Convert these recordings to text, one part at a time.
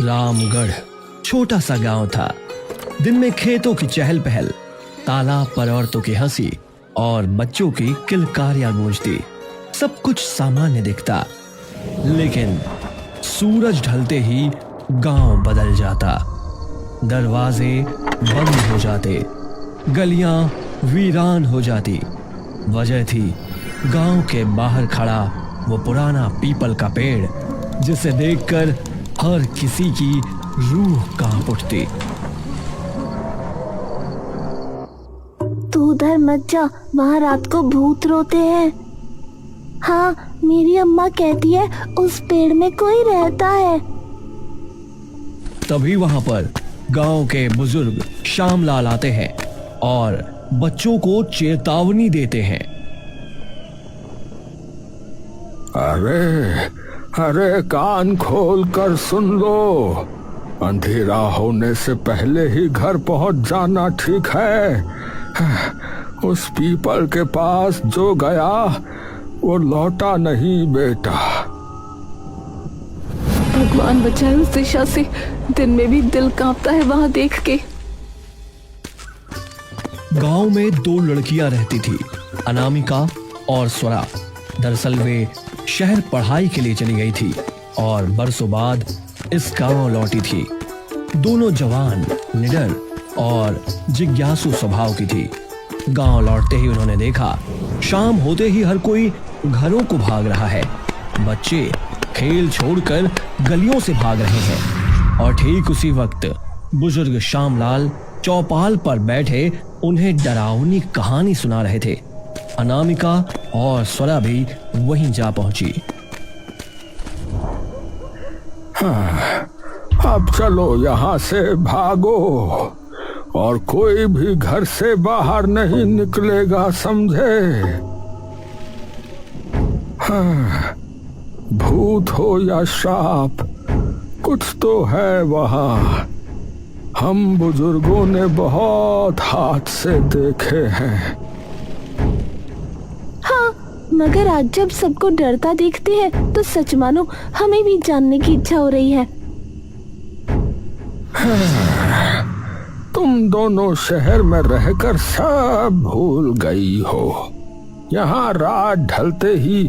रामगढ़ छोटा सा गांव था। दिन में खेतों की चहल पहल, तालाब पर औरतों की हंसी और बच्चों की किलकारियां गूंजती। सब कुछ सामान्य दिखता, लेकिन सूरज ढलते ही गांव बदल जाता। दरवाजे बंद हो जाते, गलियां वीरान हो जाती। वजह थी गांव के बाहर खड़ा वो पुराना पीपल का पेड़, जिसे देखकर हर किसी की रूह कांप उठती। तू उधर मत जा, वहाँ रात को भूत रोते हैं। हाँ, मेरी अम्मा कहती है उस पेड़ में कोई रहता है। तभी वहां पर गांव के बुजुर्ग श्यामलाल आते हैं और बच्चों को चेतावनी देते हैं। अरे अरे, कान खोल कर सुन लो। अंधेरा होने से पहले ही घर पहुंच जाना ठीक है। उस पीपल के पास जो गया वो लौटा नहीं बेटा। भगवान बचाए उस दिशा से, दिन में भी दिल कांपता है वहां देख के। गांव में दो लड़कियां रहती थी, अनामिका और स्वरा। दरअसल वे शहर पढ़ाई के लिए चली गई थी और बरसों बाद इस गांव लौटी थी। दोनों जवान, निडर और जिज्ञासु स्वभाव की थी। गांव लौटते ही उन्होंने देखा, शाम होते ही हर कोई घरों को भाग रहा है। बच्चे खेल छोड़कर गलियों से भाग रहे हैं और ठीक उसी वक्त बुजुर्ग श्यामलाल चौपाल पर बैठे उन्हें डरावनी कहानी सुना रहे थे। अनामिका और स्वरा भी वहीं जा पहुंची। हाँ, अब चलो यहाँ से भागो और कोई भी घर से बाहर नहीं निकलेगा, समझे? हाँ, भूत हो या श्राप, कुछ तो है वहाँ। हम बुजुर्गों ने बहुत हाथ से देखे हैं। हाँ, मगर आज जब सबको डरता देखते हैं तो सच मानो हमें भी जानने की इच्छा हो रही है। तुम दोनों शहर में रहकर सब भूल गई हो। यहाँ रात ढलते ही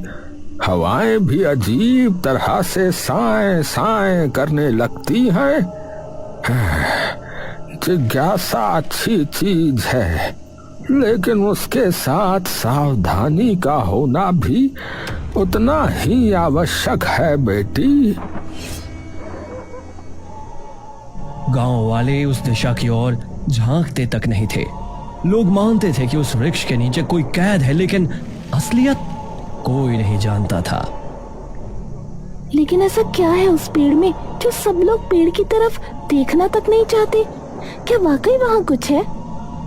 हवाएं भी अजीब तरह से साएं साएं करने लगती हैं। जिज्ञासा अच्छी चीज है, लेकिन उसके साथ सावधानी का होना भी उतना ही आवश्यक है बेटी। गांव वाले उस दिशा की ओर झांकते तक नहीं थे। लोग मानते थे कि उस वृक्ष के नीचे कोई कैद है, लेकिन असलियत कोई नहीं जानता था। लेकिन ऐसा क्या है उस पेड़ में जो सब लोग पेड़ की तरफ देखना तक नहीं चाहते? क्या वाकई वहाँ कुछ है?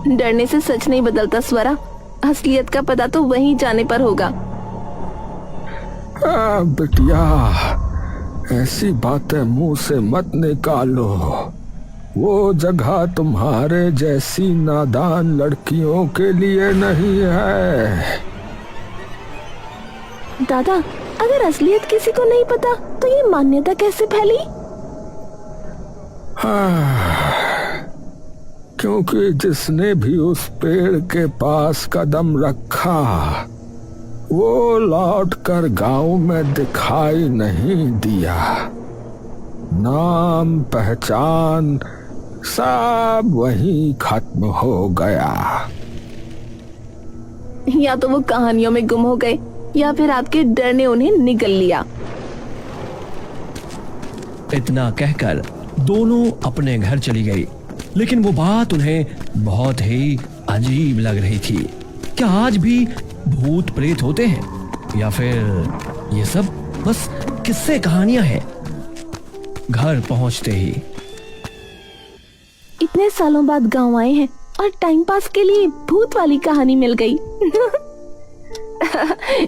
डरने से सच नहीं बदलता स्वरा, असलियत का पता तो वहीं जाने पर होगा। बिटिया, ऐसी बातें मुंह से मत निकालो। वो जगह तुम्हारे जैसी नादान लड़कियों के लिए नहीं है। दादा, अगर असलियत किसी को नहीं पता तो ये मान्यता कैसे फैली? क्योंकि जिसने भी उस पेड़ के पास कदम रखा वो लौटकर गांव में दिखाई नहीं दिया। नाम पहचान सब वहीं खत्म हो गया। या तो वो कहानियों में गुम हो गए या फिर आपके डर ने उन्हें निगल लिया। इतना कहकर दोनों अपने घर चली गई, लेकिन वो बात उन्हें बहुत ही अजीब लग रही थी। क्या आज भी भूत प्रेत होते हैं या फिर ये सब बस किस्से कहानियां हैं? घर पहुंचते ही इतने सालों बाद गांव आए हैं और टाइम पास के लिए भूत वाली कहानी मिल गई।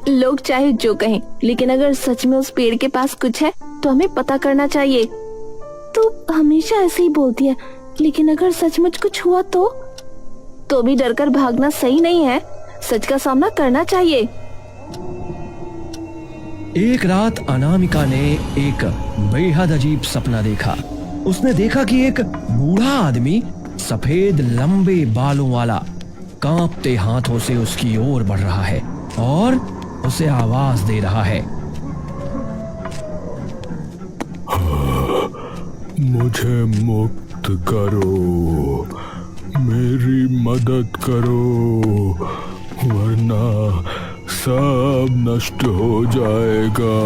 लोग चाहे जो कहें, लेकिन अगर सच में उस पेड़ के पास कुछ है तो हमें पता करना चाहिए। तू हमेशा ऐसे ही बोलती है, लेकिन अगर सचमुच कुछ हुआ तो भी डरकर भागना सही नहीं है। सच का सामना करना चाहिए। एक रात अनामिका ने एक बेहद अजीब सपना देखा। उसने देखा कि एक बूढ़ा आदमी सफेद लंबे बालों वाला कांपते हाथों से उसकी ओर बढ़ रहा है और उसे आवाज दे रहा है। मुझे मुक्त करो, मेरी मदद करो, वरना सब नष्ट हो जाएगा।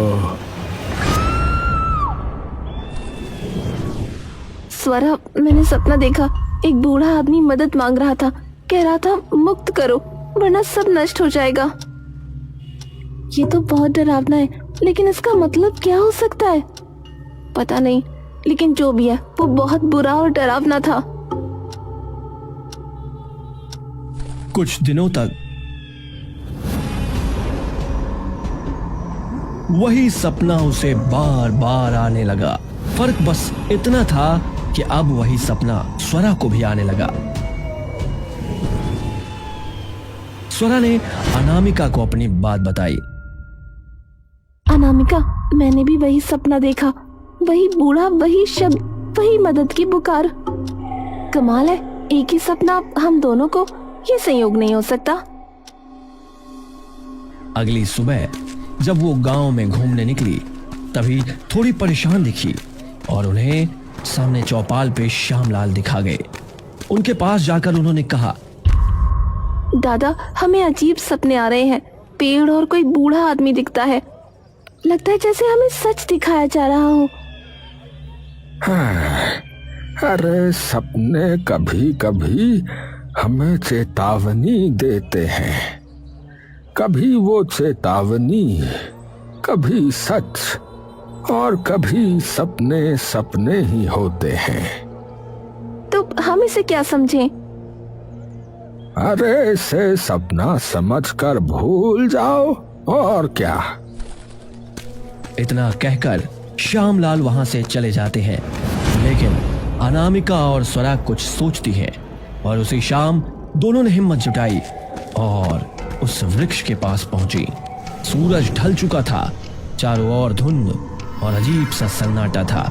स्वरा, मैंने सपना देखा। एक बूढ़ा आदमी मदद मांग रहा था, कह रहा था मुक्त करो वरना सब नष्ट हो जाएगा। ये तो बहुत डरावना है, लेकिन इसका मतलब क्या हो सकता है? पता नहीं, लेकिन जो भी है वो बहुत बुरा और डरावना था। कुछ दिनों तक वही सपना उसे बार बार आने लगा। फर्क बस इतना था कि अब वही सपना स्वरा को भी आने लगा। स्वरा ने अनामिका को अपनी बात बताई। अनामिका, मैंने भी वही सपना देखा, वही बूढ़ा, वही शब्द, वही मदद की पुकार। कमाल है, एक ही सपना हम दोनों को, ये संयोग नहीं हो सकता। अगली सुबह जब वो गांव में घूमने निकली तभी थोड़ी परेशान दिखी और उन्हें सामने चौपाल पे श्यामलाल दिखा गए। उनके पास जाकर उन्होंने कहा, दादा, हमें अजीब सपने आ रहे हैं। पेड़ और कोई बूढ़ा आदमी दिखता है। लगता है जैसे हमें सच दिखाया जा रहा हो। अरे सपने कभी कभी हमें चेतावनी देते हैं, कभी वो चेतावनी, कभी सच और कभी सपने सपने ही होते हैं। तो हम इसे क्या समझें? अरे इसे सपना समझकर भूल जाओ, और क्या। इतना कहकर श्यामलाल वहां से चले जाते हैं, लेकिन अनामिका और स्वरा कुछ सोचती है और उसी शाम दोनों ने हिम्मत जुटाई और उस वृक्ष के पास पहुंची। सूरज ढल चुका था, चारों ओर धुंध और अजीब सा सन्नाटा था।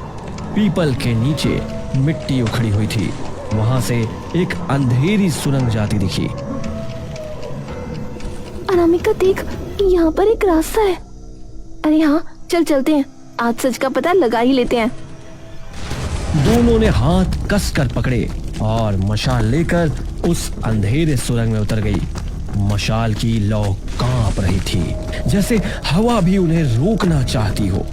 पीपल के नीचे मिट्टी उखड़ी हुई थी। वहां से एक अंधेरी सुरंग जाती दिखी। अनामिका देख, यहाँ पर एक रास्ता है। अरे हाँ, चल चलते हैं, आज सच का पता लगा ही लेते हैं। दोनों ने हाथ कसकर पकड़े और मशाल लेकर उस अंधेरे सुरंग में उतर गई। मशाल की लौ कांप रही थी, जैसे हवा भी उन्हें रोकना चाहती हो।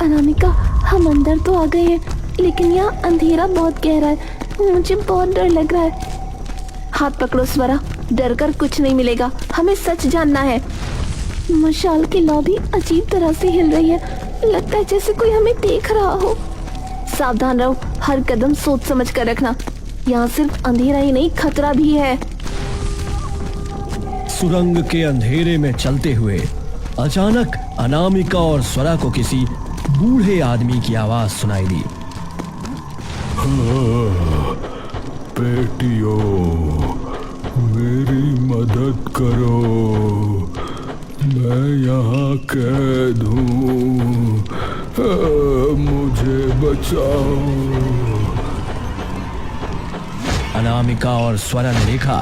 अनामिका, हम अंदर तो आ गए हैं, लेकिन यहाँ अंधेरा बहुत गहरा है, मुझे बहुत डर लग रहा है। हाथ पकड़ो स्वरा, डर कर कुछ नहीं मिलेगा, हमें सच जानना है। मशाल की लौ भी अजीब तरह से हिल रही है, लगता है जैसे कोई हमें देख रहा हो। सावधान रहो, हर कदम सोच समझ कर रखना। यहाँ सिर्फ अंधेरा ही नहीं, खतरा भी है। सुरंग के अंधेरे में चलते हुए अचानक अनामिका और स्वरा को किसी बूढ़े आदमी की आवाज सुनाई दी। बेटियों, मेरी मदद करो, मैं यहाँ कैद हूँ, मुझे बचाओ। अनामिका और स्वरा ने देखा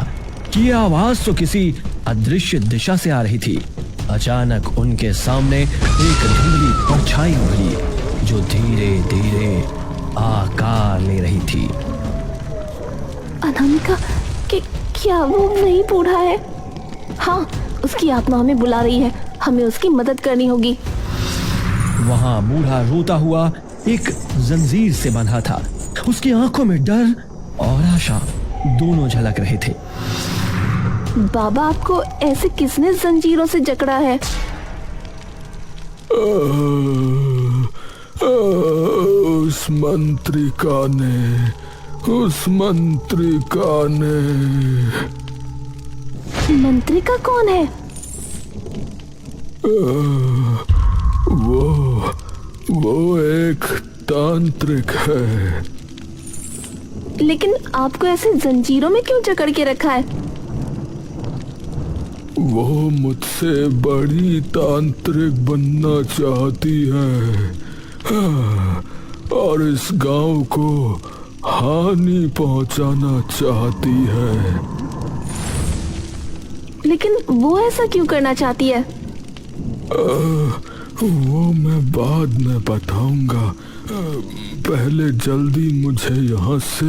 कि ये आवाज तो किसी अदृश्य दिशा से आ रही थी। अचानक उनके सामने एक धुंधली परछाई उभरी जो धीरे धीरे आकार ले रही थी। अनामिका, क्या वो वही बूढ़ा है? हाँ, उसकी आत्मा हमें बुला रही है, हमें उसकी मदद करनी होगी। वहां बूढ़ा रोता हुआ एक जंजीर से बंधा था। उसकी आंखों में डर और आशा दोनों झलक रहे थे। बाबा, आपको ऐसे किसने जंजीरों से जकड़ा है? उस मंत्रिका ने, उस मंत्रिका ने। मंत्रिका कौन है? वो एक तांत्रिक है। लेकिन आपको ऐसे जंजीरों में क्यों जकड़ के रखा है? वो मुझसे बड़ी तांत्रिक बनना चाहती है। और इस गांव को हानि पहुंचाना चाहती है। लेकिन वो ऐसा क्यों करना चाहती है? वो मैं बाद में बताऊंगा। पहले जल्दी मुझे यहाँ से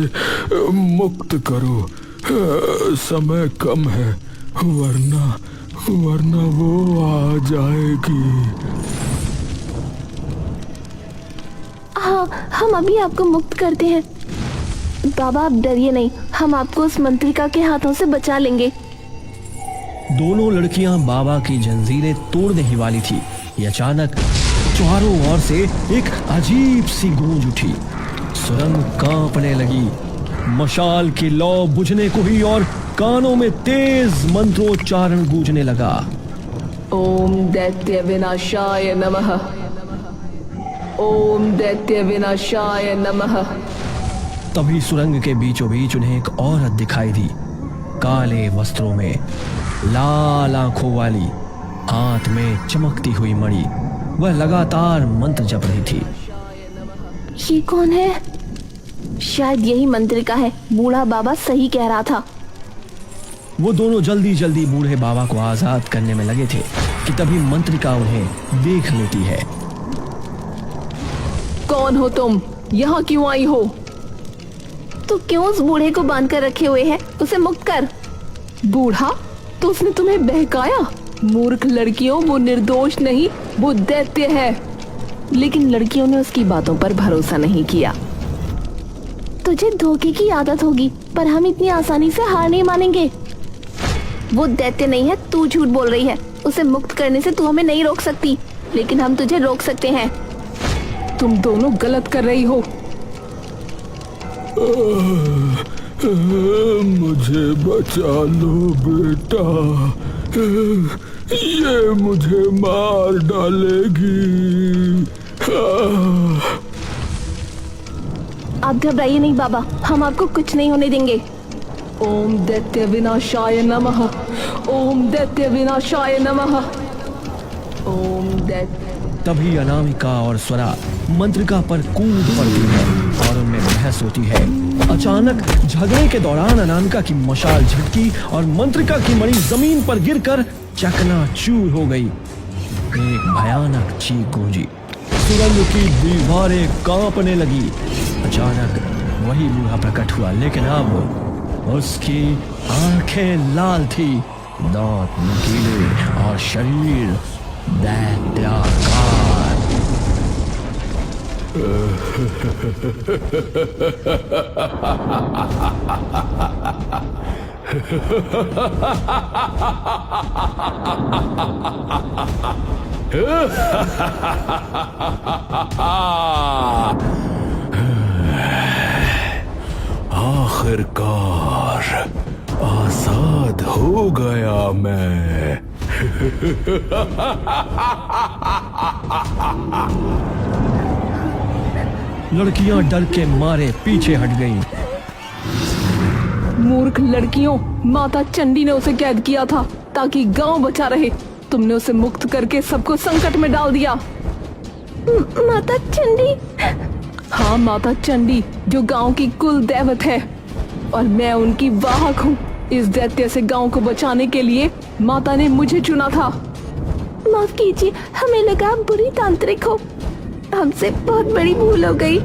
मुक्त करो। समय कम है, वरना वो आ जाएगी। हाँ, हम अभी आपको मुक्त करते हैं। बाबा आप डरिए नहीं, हम आपको उस मंत्रिका के हाथों से बचा लेंगे। दोनों लड़कियां बाबा की जंजीरें तोड़ने ही वाली थी कि अचानक चारों ओर से एक अजीब सी गूंज उठी। सुरंग कांपने लगी, मशाल की लौ बुझने को ही और कानों में तेज मंत्रोच्चारण गूंजने लगा। ओम दैत्य विनाशाय नमः। ओम दैत्य विनाशाय नमः। तभी सुरंग के बीचों बीच उन्हें एक औरत दिखाई दी, काले वस्त्रों में, लाल आंखों वाली, हाथ में चमकती हुई मणि। वह लगातार मंत्र जप रही थी। ये कौन है? शायद यही मंत्रिका है, बूढ़ा बाबा सही कह रहा था। वो दोनों जल्दी जल्दी बूढ़े बाबा को आजाद करने में लगे थे कि तभी मंत्रिका उन्हें देख लेती है। कौन हो तुम? यहाँ क्यों आई हो? तो क्यों उस बूढ़े को बांध कर रखे हुए है? उसे मुक्त कर। बूढ़ा? तो उसने तुम्हें बहकाया? मूर्ख लड़कियों, वो निर्दोष नहीं, वो दैत्य है। लेकिन लड़कियों ने उसकी बातों पर भरोसा नहीं किया। तुझे धोखे की आदत होगी, पर हम इतनी आसानी से हार नहीं मानेंगे। वो दैत्य नहीं है, तू झूठ बोल रही है। उसे मुक्त करने से तू हमें नहीं रोक सकती, लेकिन हम तुझे रोक सकते हैं। तुम दोनों गलत कर रही हो। मुझे बचा लो बेटा, ये मुझे मार डालेगी। आप घबराइए नहीं बाबा, हम आपको कुछ नहीं होने देंगे। ओम दैत्य विनाशाय नमः। ओम दैत्य विनाशाय नमः। ओम दैत्य। तभी अनामिका और स्वरा मंत्रिका पर कूद पड़ती है और उनमें बहस होती है। अचानक झगड़े के दौरान अनामिका की मशाल झटकी और मंत्रिका की मणि जमीन पर गिरकर चकनाचूर हो गई। एक भयानक चीख गूंजी, सुरंग की दीवारें कांपने लगी। अचानक वही बूढ़ा प्रकट हुआ, लेकिन अब उसकी आंखें लाल थी, दांत नुकीले और शरीर दैत्याकार। आखिरकार आजाद हो गया मैं। लड़कियां डर के मारे पीछे हट गईं। मूर्ख लड़कियों, माता चंडी ने उसे कैद किया था ताकि गांव बचा रहे। तुमने उसे मुक्त करके सबको संकट में डाल दिया। माता चंडी? हाँ, माता चंडी, जो गांव की कुल दैवत है, और मैं उनकी वाहक हूँ। इस दैत्य से गांव को बचाने के लिए माता ने मुझे चुना था। माफ कीजिए, हमें लगा आप बुरी तांत्रिक हो। हमसे बहुत बड़ी भूल हो गई।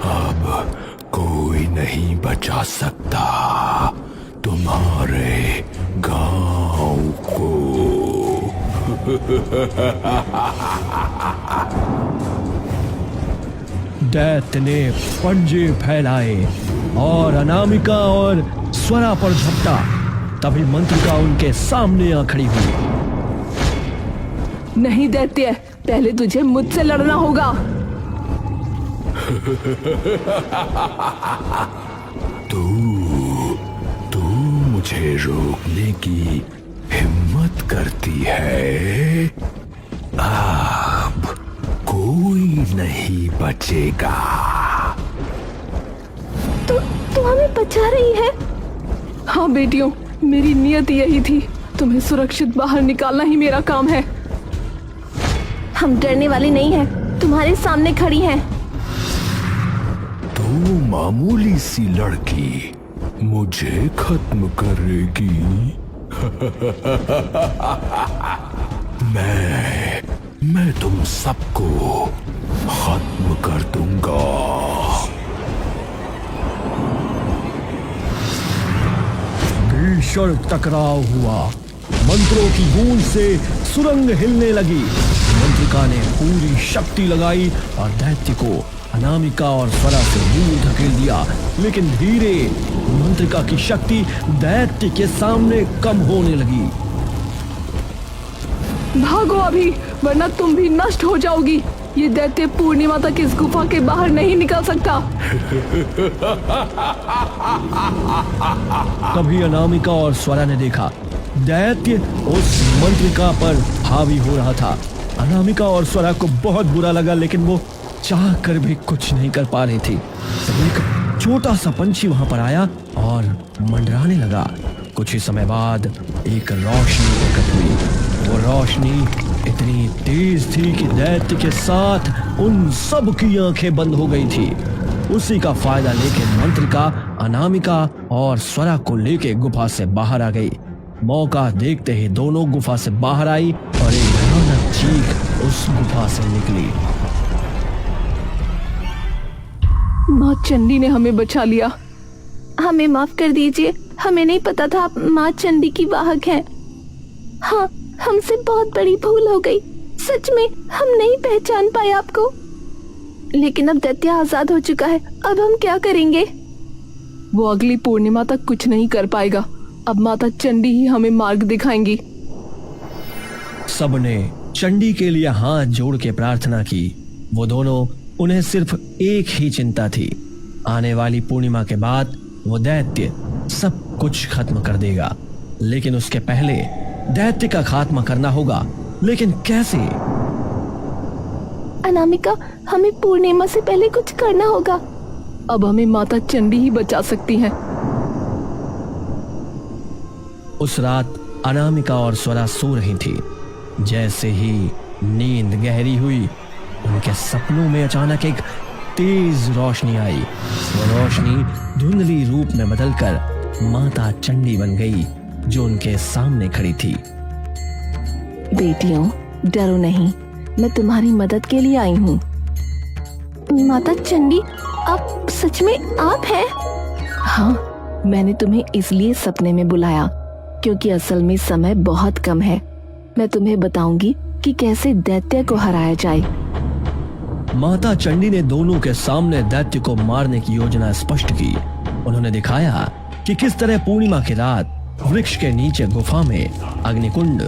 अब कोई नहीं बचा सकता तुम्हारे गांव को। दैत्य ने पंजे फैलाए और अनामिका और स्वरा पर झपटा। तभी मंत्रिका उनके सामने आ खड़ी हुई। नहीं दैत्य, पहले तुझे मुझसे लड़ना होगा। तू मुझे रोकने की हिम्मत करती है। अब कोई नहीं बचेगा। तू हमें बचा रही है? हाँ बेटियों, मेरी नियत यही थी, तुम्हें सुरक्षित बाहर निकालना ही मेरा काम है। हम डरने वाले नहीं हैं, तुम्हारे सामने खड़ी हैं। तू मामूली सी लड़की मुझे खत्म करेगी? मैं तुम सबको खत्म कर दूंगा। भीषण टकराव हुआ। मंत्रों की गूंज से सुरंग हिलने लगी। मंत्रिका ने पूरी शक्ति लगाई और दैत्य को अनामिका और स्वरा से दूर धकेल दिया, लेकिन धीरे मंत्रिका की शक्ति दैत्य के सामने कम होने लगी। भागो अभी, वरना तुम भी नष्ट हो जाओगी। ये दैत्य पूर्णिमा तक इस गुफा के बाहर नहीं निकल सकता। तभी अनामिका और स्वरा ने देखा दैत्य उस मंत्रिका पर हावी हो रहा था। अनामिका और स्वरा को बहुत बुरा लगा, लेकिन वो चाह कर भी कुछ नहीं कर पा रही थी। तब एक छोटा सा पंछी वहां पर आया और मंडराने लगा। कुछ ही समय बाद एक रोशनी प्रकट हुई। वो रोशनी इतनी तेज थी कि दैत्य के साथ उन सब की आंखें बंद हो गई थी। उसी का फायदा लेके मंत्रिका अनामिका और स्वरा को लेके गुफा से बाहर आ गई। मौका देखते ही दोनों गुफा से बाहर आई और एक भयानक चीख उस गुफा से निकली। माँ चंडी ने हमें बचा लिया। हमें माफ कर दीजिए, हमें नहीं पता था आप माँ चंडी की वाहक हैं। हाँ, हमसे बहुत बड़ी भूल हो गई। सच में हम नहीं पहचान पाए आपको। लेकिन अब दैत्य आजाद हो चुका है, अब हम क्या करेंगे? वो अगली पूर्णिमा तक कुछ नहीं कर पाएगा। अब माता चंडी ही हमें मार्ग दिखाएंगी। सबने चंडी के लिए हाथ जोड़ के प्रार्थना की। वो दोनों, उन्हें सिर्फ एक ही चिंता थी, आने वाली पूर्णिमा के बाद वो दैत्य सब कुछ खत्म कर देगा। लेकिन उसके पहले दैत्य का खात्मा करना होगा। लेकिन कैसे? अनामिका, हमें पूर्णिमा से पहले कुछ करना होगा। अब हमें माता चंडी ही बचा सकती हैं। उस रात अनामिका और स्वरा सो रही थी। जैसे ही नींद गहरी हुई, उनके सपनों में अचानक एक तेज रोशनी आई। वो रोशनी धुंधली रूप में बदलकर माता चंडी बन गई, जो उनके सामने खड़ी थी। बेटियों, डरो नहीं, मैं तुम्हारी मदद के लिए आई हूँ। माता चंडी, आप सच में आप हैं? हाँ, मैंने तुम्हें इसलिए सपने में बुलाया क्योंकि असल में समय बहुत कम है। मैं तुम्हें बताऊंगी कि कैसे दैत्य को हराया जाए। माता चंडी ने दोनों के सामने दैत्य को मारने की योजना स्पष्ट की। उन्होंने दिखाया कि किस तरह पूर्णिमा की रात वृक्ष के नीचे गुफा में अग्निकुंड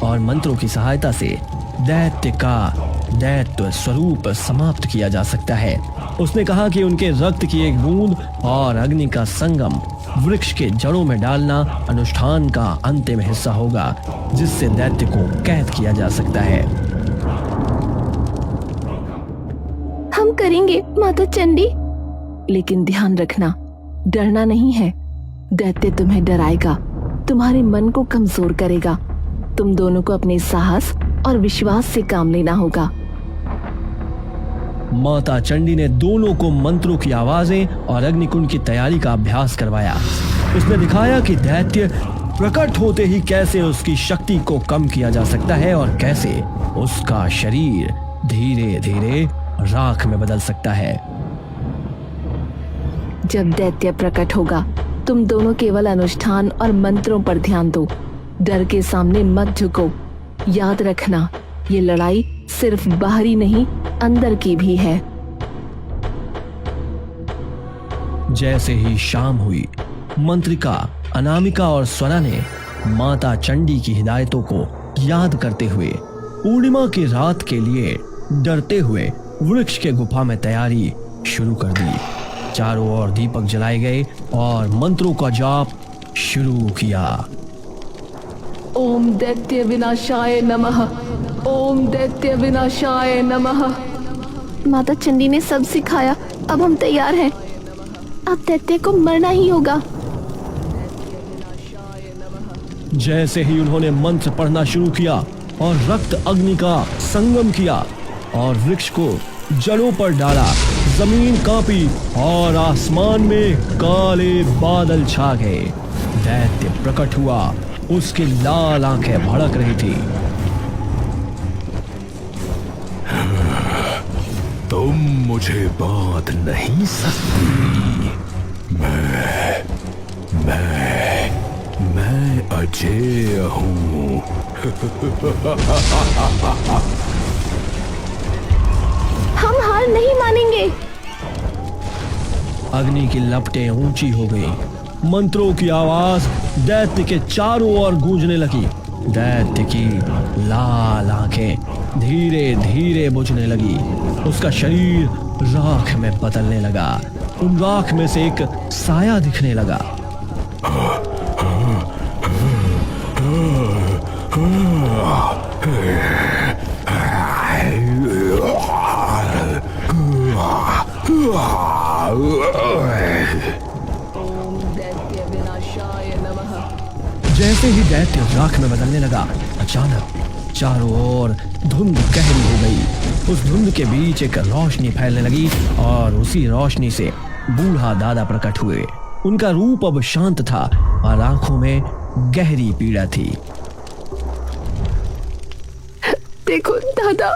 और मंत्रों की सहायता से दैत्य का दैत्य स्वरूप समाप्त किया जा सकता है। उसने कहा कि उनके रक्त की एक बूंद और अग्नि का संगम वृक्ष के जड़ों में डालना अनुष्ठान का अंतिम हिस्सा होगा, जिससे दैत्य को कैद किया जा सकता है। हम करेंगे माता चंडी, लेकिन ध्यान रखना, डरना नहीं है। दैत्य तुम्हें डराएगा, तुम्हारे मन को कमजोर करेगा। तुम दोनों को अपने साहस और विश्वास से काम लेना होगा। माता चंडी ने दोनों को मंत्रों की आवाजें और अग्निकुंड की तैयारी का अभ्यास करवाया। उसने दिखाया कि दैत्य प्रकट होते ही कैसे उसकी शक्ति को कम किया जा सकता है और कैसे उसका शरीर धीरे धीरे राख में बदल सकता है। जब दैत्य प्रकट होगा, तुम दोनों केवल अनुष्ठान और मंत्रों पर ध्यान दो। डर के सामने मत झुको। याद रखना, ये लड़ाई सिर्फ बाहरी नहीं, अंदर की भी है। जैसे ही शाम हुई, मंत्रिका अनामिका और स्वरा ने माता चंडी की हिदायतों को याद करते हुए पूर्णिमा की रात के लिए डरते हुए वृक्ष के गुफा में तैयारी शुरू कर दी। चारों ओर दीपक जलाए गए और मंत्रों का जाप शुरू किया। ओम दैत्य विनाशाय नमः, ओम दैत्य विनाशाय नमः। माता चंडी ने सब सिखाया, अब हम तैयार हैं। अब दैत्य को मरना ही होगा। जैसे ही उन्होंने मंत्र पढ़ना शुरू किया और रक्त अग्नि का संगम किया और वृक्ष को जड़ों पर डाला, जमीन कांपी और आसमान में काले बादल छा गए। दैत्य प्रकट हुआ, उसकी लाल आंखें भड़क रही थी। तुम मुझे बांध नहीं सकती। मैं अजेय हूं। हम हार नहीं मानेंगे। अग्नि की लपटें ऊंची हो गई। मंत्रों की आवाज दैत्य के चारों ओर गूंजने लगी। दैत्य की लाल आंखें धीरे धीरे बुझने लगी। उसका शरीर राख में बदलने लगा। उन राख में से एक साया दिखने लगा। ओम दैत्य विनाशाय नमः। जैसे ही दैत्य राख में बदलने लगा, अचानक चारों ओर धुंध गहरी हो गई। उस धुंध के बीच एक रोशनी फैलने लगी और उसी रोशनी से बूढ़ा दादा प्रकट हुए। उनका रूप अब शांत था और आंखों में गहरी पीड़ा थी। देखो दादा।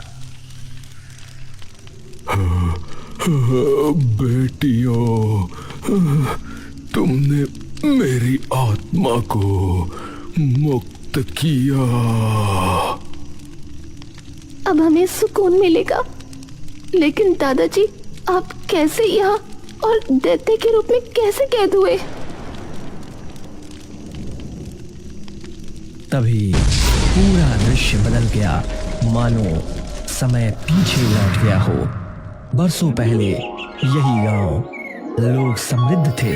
बेटियों, तुमने मेरी आत्मा को मुक्त किया। अब हमें सुकून मिलेगा। लेकिन दादाजी, आप कैसे यहाँ और दैत्य के रूप में कैसे कैद हुए? तभी पूरा दृश्य बदल गया, मानो समय पीछे लौट गया हो। बरसों पहले यही गांव, लोग समृद्ध थे।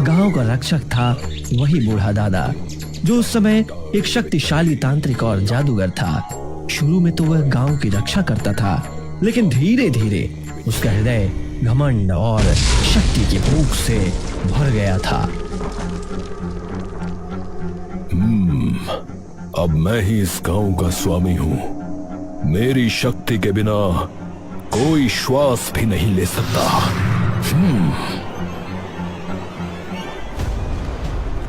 गांव का रक्षक था वही बूढ़ा दादा, जो उस समय एक शक्तिशाली तांत्रिक और जादूगर था। शुरू में तो वह गांव की रक्षा करता था, लेकिन धीरे धीरे उसका हृदय घमंड और शक्ति की भूख से भर गया था। अब मैं ही इस गांव का स्वामी हूँ। मेरी शक्ति के बिना कोई श्वास भी नहीं ले सकता।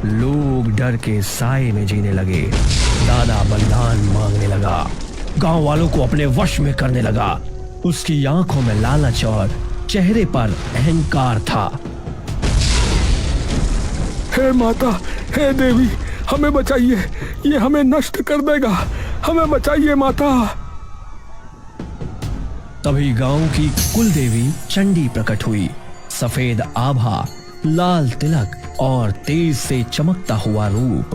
लोग डर के साए में जीने लगे। दादा बलिदान मांगने लगा, गांव वालों को अपने वश में करने लगा। उसकी आंखों में लालच और चेहरे पर अहंकार था। हे माता, हे देवी, हमें बचाइए, ये हमें नष्ट कर देगा। हमें बचाइए माता। तभी गांव की कुल देवी चंडी प्रकट हुई। सफेद आभा, लाल तिलक और तेज से चमकता हुआ रूप।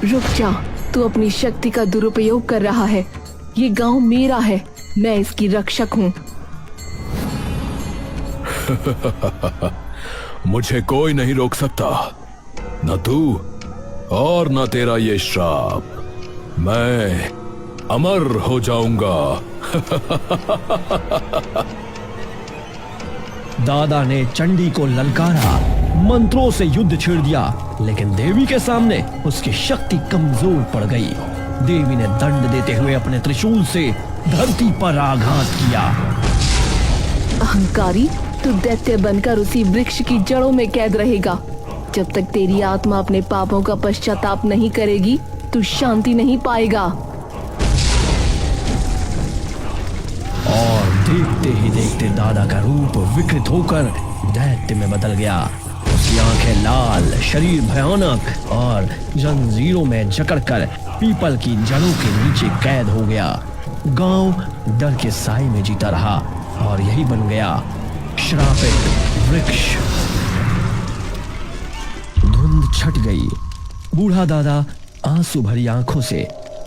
रुक जा, तू अपनी शक्ति का दुरुपयोग कर रहा है। ये गांव मेरा है, मैं इसकी रक्षक हूँ। मुझे कोई नहीं रोक सकता, न तू और न तेरा ये श्राप। मैं अमर हो जाऊंगा। दादा ने चंडी को ललकारा, मंत्रों से युद्ध छेड़ दिया, लेकिन देवी के सामने उसकी शक्ति कमजोर पड़ गई। देवी ने दंड देते हुए अपने त्रिशूल से धरती पर आघात किया। अहंकारी, तू दैत्य बनकर उसी वृक्ष की जड़ों में कैद रहेगा। जब तक तेरी आत्मा अपने पापों का पश्चाताप नहीं करेगी, तू शांति नहीं पाएगा। और देखते ही देखते दादा का रूप विकृत होकर दैत्य में बदल गया। उसकी आंखें लाल, शरीर भयानक और जंजीरों में जकड़कर पीपल की जड़ों के नीचे कैद हो गया। गांव डर के साए में जीता रहा और यही बन गया श्रापित वृक्ष। धुंध छट गई। बूढ़ा दादा आंसू भरी आंखों से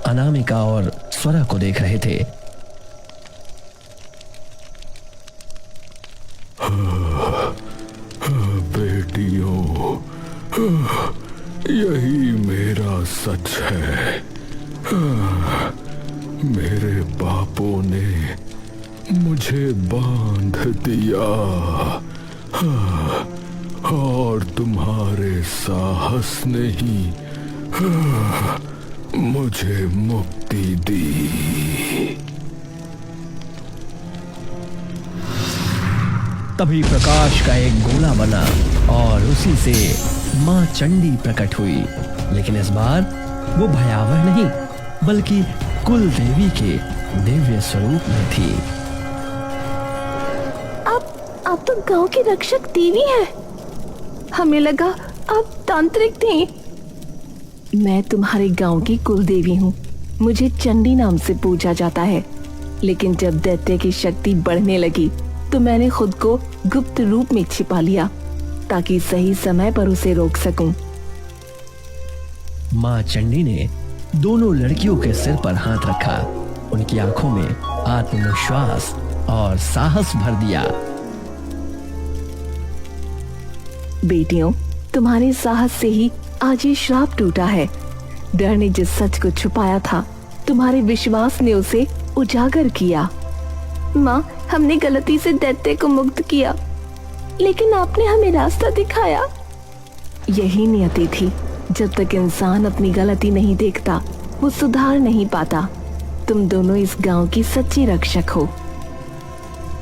अनामिका और स्वरा को देख रहे थे। बेटियों, यही मेरा सच है। मेरे बापों ने मुझे बांध दिया और तुम्हारे साहस ने ही मुझे मुक्ति दी। तभी प्रकाश का एक गोला बना और उसी से मां चंडी प्रकट हुई, लेकिन इस बार वो भयावह नहीं बल्कि कुल देवी के दिव्य स्वरूप में थी। आप तो गांव की रक्षक देवी हैं। हमें लगा आप तांत्रिक थी। मैं तुम्हारे गांव की कुल देवी हूँ। मुझे चंडी नाम से पूजा जाता है, लेकिन जब दैत्य की शक्ति बढ़ने लगी तो मैंने खुद को गुप्त रूप में छिपा लिया ताकि सही समय पर उसे रोक सकूं। मां चंडी ने दोनों लड़कियों के सिर पर हाथ रखा, उनकी आंखों में आत्मविश्वास और साहस भर दिया। बेटियों, तुम्हारे साहस से ही आज ये श्राप टूटा है। डर ने जिस सच को छुपाया था, तुम्हारे विश्वास ने उसे उजागर किया। माँ, हमने गलती से दैत्य को मुक्त किया, लेकिन आपने हमें रास्ता दिखाया। यही नियति थी। जब तक इंसान अपनी गलती नहीं देखता, वो सुधार नहीं पाता। तुम दोनों इस गांव की सच्ची रक्षक हो।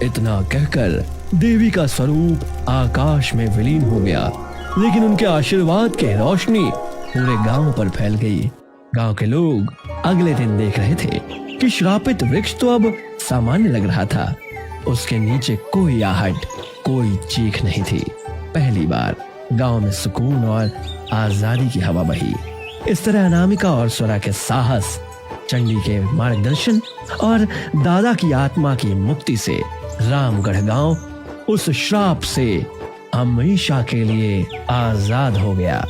इतना कहकर देवी का स्वरूप आकाश में विलीन हो गया, लेकिन उनके आशीर्वाद की रोशनी पूरे गांव पर फैल गई। गांव के लोग अगले दिन देख रहे थे कि श्रापित वृक्ष तो अब सामान्य लग रहा था। उसके नीचे कोई आहट, कोई चीख नहीं थी। पहली बार गांव में सुकून और आजादी की हवा बही। इस तरह अनामिका और स्वरा के साहस, चंडी के मार्गदर्शन और दादा की आत्मा की मुक्ति से रामगढ़ गांव उस श्राप से हमेशा के लिए आजाद हो गया।